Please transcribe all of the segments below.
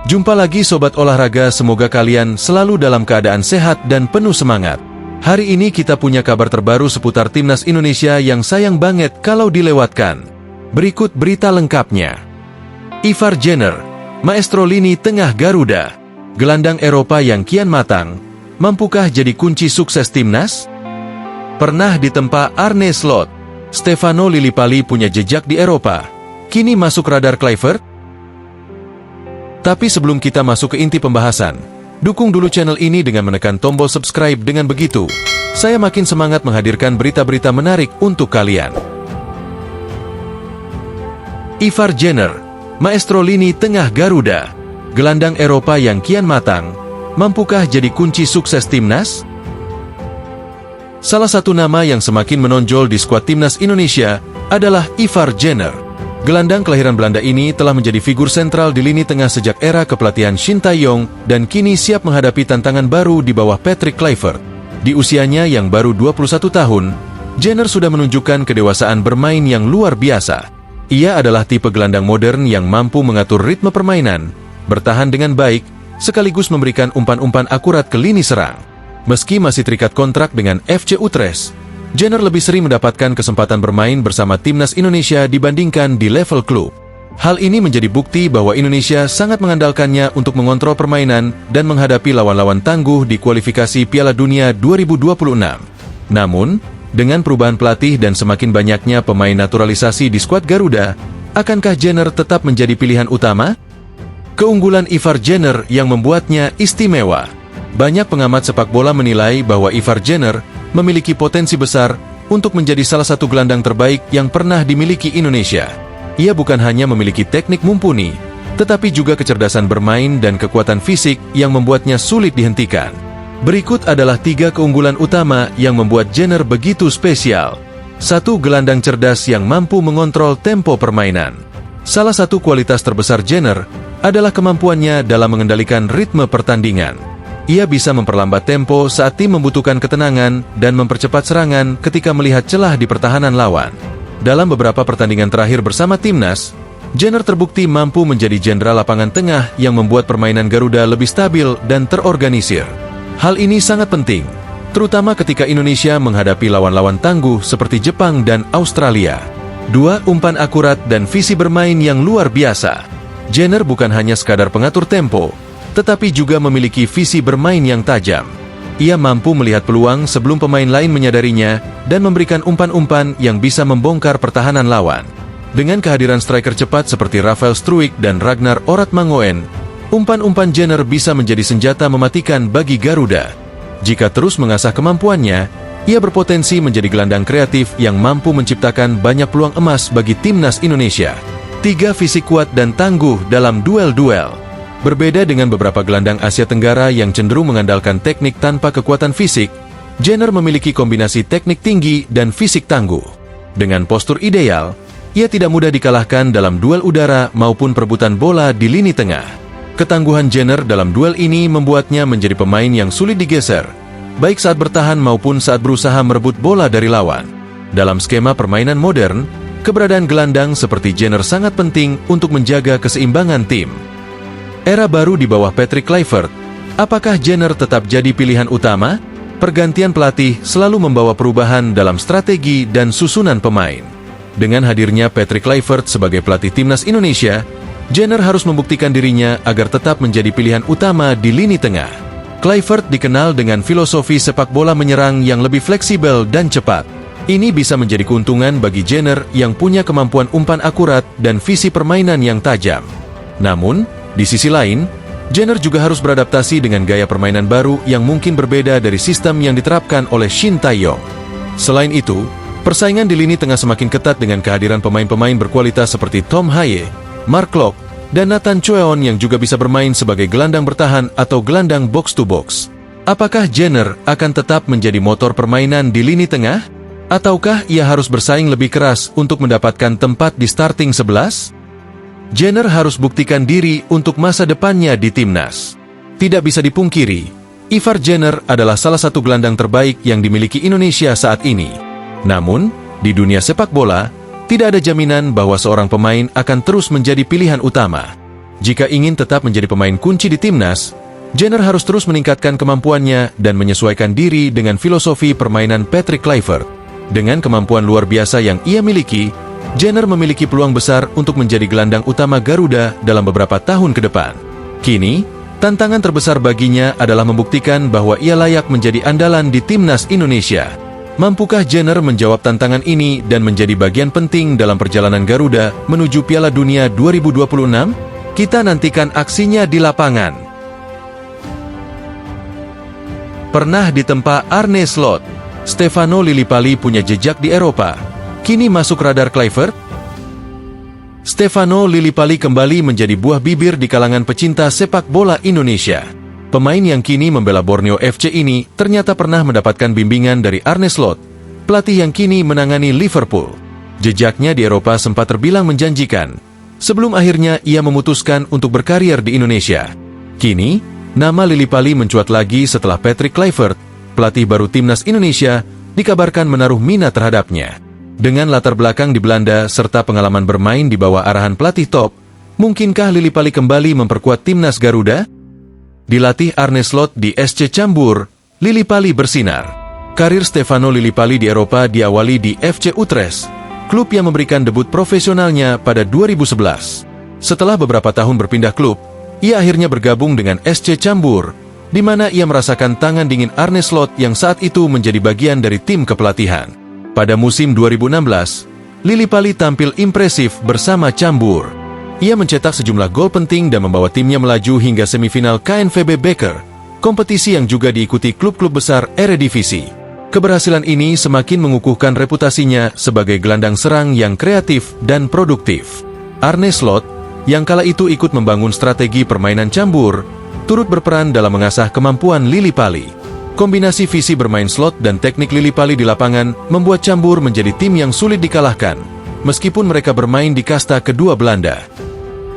Jumpa lagi Sobat Olahraga, semoga kalian selalu dalam keadaan sehat dan penuh semangat. Hari ini kita punya kabar terbaru seputar Timnas Indonesia yang sayang banget kalau dilewatkan. Berikut berita lengkapnya. Ivar Jenner, maestro lini tengah Garuda, gelandang Eropa yang kian matang, mampukah jadi kunci sukses Timnas? Pernah ditempa Arne Slot, Stefano Lillipali punya jejak di Eropa, kini masuk radar Kluivert? Tapi sebelum kita masuk ke inti pembahasan, dukung dulu channel ini dengan menekan tombol subscribe. Dengan begitu, saya makin semangat menghadirkan berita-berita menarik untuk kalian. Ivar Jenner, maestro lini tengah Garuda, gelandang Eropa yang kian matang, mampukah jadi kunci sukses Timnas? Salah satu nama yang semakin menonjol di skuad Timnas Indonesia adalah Ivar Jenner. Gelandang kelahiran Belanda ini telah menjadi figur sentral di lini tengah sejak era kepelatihan Shin Tae-yong dan kini siap menghadapi tantangan baru di bawah Patrick Kluivert. Di usianya yang baru 21 tahun, Jenner sudah menunjukkan kedewasaan bermain yang luar biasa. Ia adalah tipe gelandang modern yang mampu mengatur ritme permainan, bertahan dengan baik, sekaligus memberikan umpan-umpan akurat ke lini serang. Meski masih terikat kontrak dengan FC Utrecht, Jenner lebih sering mendapatkan kesempatan bermain bersama Timnas Indonesia dibandingkan di level klub. Hal ini menjadi bukti bahwa Indonesia sangat mengandalkannya untuk mengontrol permainan dan menghadapi lawan-lawan tangguh di kualifikasi Piala Dunia 2026. Namun, dengan perubahan pelatih dan semakin banyaknya pemain naturalisasi di skuad Garuda, akankah Jenner tetap menjadi pilihan utama? Keunggulan Ivar Jenner yang membuatnya istimewa. Banyak pengamat sepak bola menilai bahwa Ivar Jenner memiliki potensi besar untuk menjadi salah satu gelandang terbaik yang pernah dimiliki Indonesia. Ia bukan hanya memiliki teknik mumpuni, tetapi juga kecerdasan bermain dan kekuatan fisik yang membuatnya sulit dihentikan. Berikut adalah 3 keunggulan utama yang membuat Jenner begitu spesial. 1. Gelandang cerdas yang mampu mengontrol tempo permainan. Salah satu kualitas terbesar Jenner adalah kemampuannya dalam mengendalikan ritme pertandingan. Ia bisa memperlambat tempo saat tim membutuhkan ketenangan dan mempercepat serangan ketika melihat celah di pertahanan lawan. Dalam beberapa pertandingan terakhir bersama Timnas, Jenner terbukti mampu menjadi jenderal lapangan tengah yang membuat permainan Garuda lebih stabil dan terorganisir. Hal ini sangat penting, terutama ketika Indonesia menghadapi lawan-lawan tangguh seperti Jepang dan Australia. 2. Umpan akurat dan visi bermain yang luar biasa. Jenner bukan hanya sekadar pengatur tempo, tetapi juga memiliki visi bermain yang tajam. Ia mampu melihat peluang sebelum pemain lain menyadarinya dan memberikan umpan-umpan yang bisa membongkar pertahanan lawan. Dengan kehadiran striker cepat seperti Rafael Struijk dan Ragnar Oratmangoen, umpan-umpan Jenner bisa menjadi senjata mematikan bagi Garuda. Jika terus mengasah kemampuannya, ia berpotensi menjadi gelandang kreatif yang mampu menciptakan banyak peluang emas bagi Timnas Indonesia. 3. Fisik kuat dan tangguh dalam duel-duel. Berbeda dengan beberapa gelandang Asia Tenggara yang cenderung mengandalkan teknik tanpa kekuatan fisik, Jenner memiliki kombinasi teknik tinggi dan fisik tangguh. Dengan postur ideal, ia tidak mudah dikalahkan dalam duel udara maupun perebutan bola di lini tengah. Ketangguhan Jenner dalam duel ini membuatnya menjadi pemain yang sulit digeser, baik saat bertahan maupun saat berusaha merebut bola dari lawan. Dalam skema permainan modern, keberadaan gelandang seperti Jenner sangat penting untuk menjaga keseimbangan tim. Era baru di bawah Patrick Kluivert, apakah Jenner tetap jadi pilihan utama? Pergantian pelatih selalu membawa perubahan dalam strategi dan susunan pemain. Dengan hadirnya Patrick Kluivert sebagai pelatih Timnas Indonesia, Jenner harus membuktikan dirinya agar tetap menjadi pilihan utama di lini tengah. Kluivert dikenal dengan filosofi sepak bola menyerang yang lebih fleksibel dan cepat. Ini bisa menjadi keuntungan bagi Jenner yang punya kemampuan umpan akurat dan visi permainan yang tajam. Namun, di sisi lain, Jenner juga harus beradaptasi dengan gaya permainan baru yang mungkin berbeda dari sistem yang diterapkan oleh Shin Tae-yong. Selain itu, persaingan di lini tengah semakin ketat dengan kehadiran pemain-pemain berkualitas seperti Tom Haye, Mark Locke, dan Nathan Choeon yang juga bisa bermain sebagai gelandang bertahan atau gelandang box-to-box. Apakah Jenner akan tetap menjadi motor permainan di lini tengah? Ataukah ia harus bersaing lebih keras untuk mendapatkan tempat di starting 11? Jenner harus buktikan diri untuk masa depannya di Timnas. Tidak bisa dipungkiri, Ivar Jenner adalah salah satu gelandang terbaik yang dimiliki Indonesia saat ini. Namun, di dunia sepak bola, tidak ada jaminan bahwa seorang pemain akan terus menjadi pilihan utama. Jika ingin tetap menjadi pemain kunci di timnas, Jenner harus terus meningkatkan kemampuannya dan menyesuaikan diri dengan filosofi permainan Patrick Kluivert. Dengan kemampuan luar biasa yang ia miliki, Jenner memiliki peluang besar untuk menjadi gelandang utama Garuda dalam beberapa tahun ke depan. Kini, tantangan terbesar baginya adalah membuktikan bahwa ia layak menjadi andalan di timnas Indonesia. Mampukah Jenner menjawab tantangan ini dan menjadi bagian penting dalam perjalanan Garuda menuju Piala Dunia 2026? Kita nantikan aksinya di lapangan. Pernah ditempa Arne Slot, Stefano Lillipali punya jejak di Eropa. Kini masuk radar Kluivert? Stefano Lillipali kembali menjadi buah bibir di kalangan pecinta sepak bola Indonesia. Pemain yang kini membela Borneo FC ini ternyata pernah mendapatkan bimbingan dari Arne Slot, pelatih yang kini menangani Liverpool. Jejaknya di Eropa sempat terbilang menjanjikan, sebelum akhirnya ia memutuskan untuk berkarier di Indonesia. Kini, nama Lillipali mencuat lagi setelah Patrick Kluivert, pelatih baru timnas Indonesia, dikabarkan menaruh minat terhadapnya. Dengan latar belakang di Belanda serta pengalaman bermain di bawah arahan pelatih top, mungkinkah Lillipali kembali memperkuat timnas Garuda? Dilatih Arne Slot di SC Cambuur, Lillipali bersinar. Karir Stefano Lillipali di Eropa diawali di FC Utrecht, klub yang memberikan debut profesionalnya pada 2011. Setelah beberapa tahun berpindah klub, ia akhirnya bergabung dengan SC Cambuur, di mana ia merasakan tangan dingin Arne Slot yang saat itu menjadi bagian dari tim kepelatihan. Pada musim 2016, Lillipali tampil impresif bersama Cambuur. Ia mencetak sejumlah gol penting dan membawa timnya melaju hingga semifinal KNVB Beker, kompetisi yang juga diikuti klub-klub besar Eredivisie. Keberhasilan ini semakin mengukuhkan reputasinya sebagai gelandang serang yang kreatif dan produktif. Arne Slot, yang kala itu ikut membangun strategi permainan Cambuur, turut berperan dalam mengasah kemampuan Lillipali. Kombinasi visi bermain Slot dan teknik Lillipali di lapangan membuat Cambuur menjadi tim yang sulit dikalahkan, meskipun mereka bermain di kasta kedua Belanda.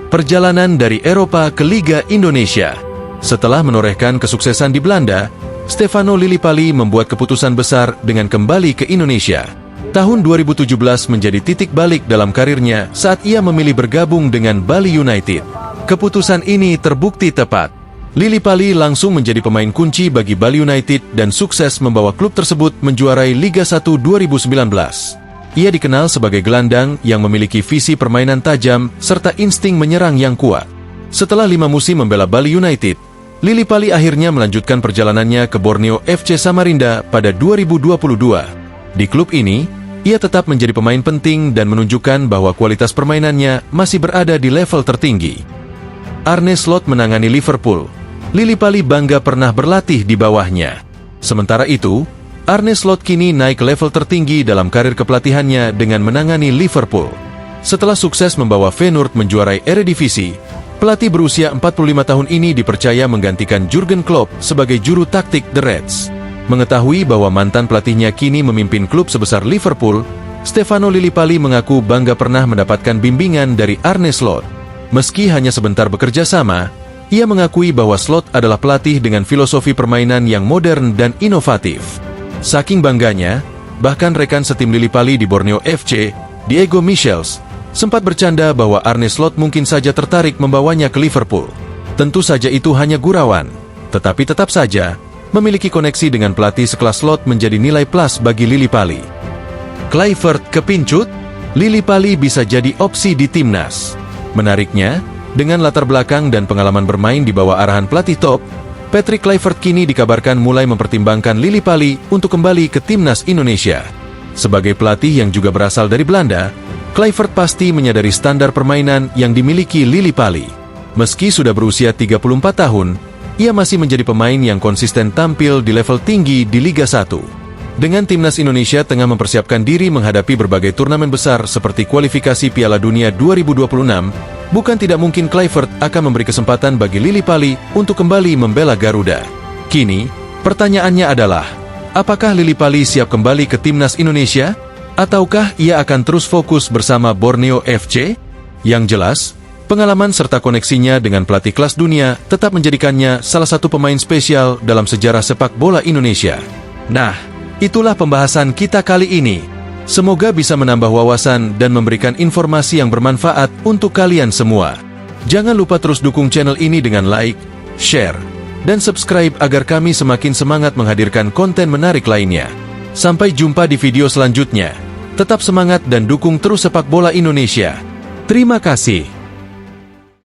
Perjalanan dari Eropa ke Liga Indonesia. Setelah menorehkan kesuksesan di Belanda, Stefano Lillipali membuat keputusan besar dengan kembali ke Indonesia. Tahun 2017 menjadi titik balik dalam karirnya saat ia memilih bergabung dengan Bali United. Keputusan ini terbukti tepat. Lillipali langsung menjadi pemain kunci bagi Bali United dan sukses membawa klub tersebut menjuarai Liga 1 2019. Ia dikenal sebagai gelandang yang memiliki visi permainan tajam serta insting menyerang yang kuat. Setelah 5 musim membela Bali United, Lillipali akhirnya melanjutkan perjalanannya ke Borneo FC Samarinda pada 2022. Di klub ini, ia tetap menjadi pemain penting dan menunjukkan bahwa kualitas permainannya masih berada di level tertinggi. Arne Slot menangani Liverpool. Lillipali bangga pernah berlatih di bawahnya. Sementara itu, Arne Slot kini naik ke level tertinggi dalam karir kepelatihannya dengan menangani Liverpool. Setelah sukses membawa Feyenoord menjuarai Eredivisie, pelatih berusia 45 tahun ini dipercaya menggantikan Jurgen Klopp sebagai juru taktik The Reds. Mengetahui bahwa mantan pelatihnya kini memimpin klub sebesar Liverpool, Stefano Lillipali mengaku bangga pernah mendapatkan bimbingan dari Arne Slot. Meski hanya sebentar bekerja sama, ia mengakui bahwa Slot adalah pelatih dengan filosofi permainan yang modern dan inovatif. Saking bangganya, bahkan rekan setim Lillipali di Borneo FC, Diego Michels, sempat bercanda bahwa Arne Slot mungkin saja tertarik membawanya ke Liverpool. Tentu saja itu hanya gurauan, tetapi tetap saja, memiliki koneksi dengan pelatih sekelas Slot menjadi nilai plus bagi Lillipali. Kluivert kepincut, Lillipali bisa jadi opsi di timnas. Menariknya, dengan latar belakang dan pengalaman bermain di bawah arahan pelatih top, Patrick Kluivert kini dikabarkan mulai mempertimbangkan Lillipali untuk kembali ke timnas Indonesia. Sebagai pelatih yang juga berasal dari Belanda, Kluivert pasti menyadari standar permainan yang dimiliki Lillipali. Meski sudah berusia 34 tahun, ia masih menjadi pemain yang konsisten tampil di level tinggi di Liga 1. Dengan timnas Indonesia tengah mempersiapkan diri menghadapi berbagai turnamen besar seperti kualifikasi Piala Dunia 2026, bukan tidak mungkin Kluivert akan memberi kesempatan bagi Lillipali untuk kembali membela Garuda. Kini, pertanyaannya adalah, apakah Lillipali siap kembali ke timnas Indonesia? Ataukah ia akan terus fokus bersama Borneo FC? Yang jelas, pengalaman serta koneksinya dengan pelatih kelas dunia tetap menjadikannya salah satu pemain spesial dalam sejarah sepak bola Indonesia. Nah, itulah pembahasan kita kali ini. Semoga bisa menambah wawasan dan memberikan informasi yang bermanfaat untuk kalian semua. Jangan lupa terus dukung channel ini dengan like, share, dan subscribe agar kami semakin semangat menghadirkan konten menarik lainnya. Sampai jumpa di video selanjutnya. Tetap semangat dan dukung terus sepak bola Indonesia. Terima kasih.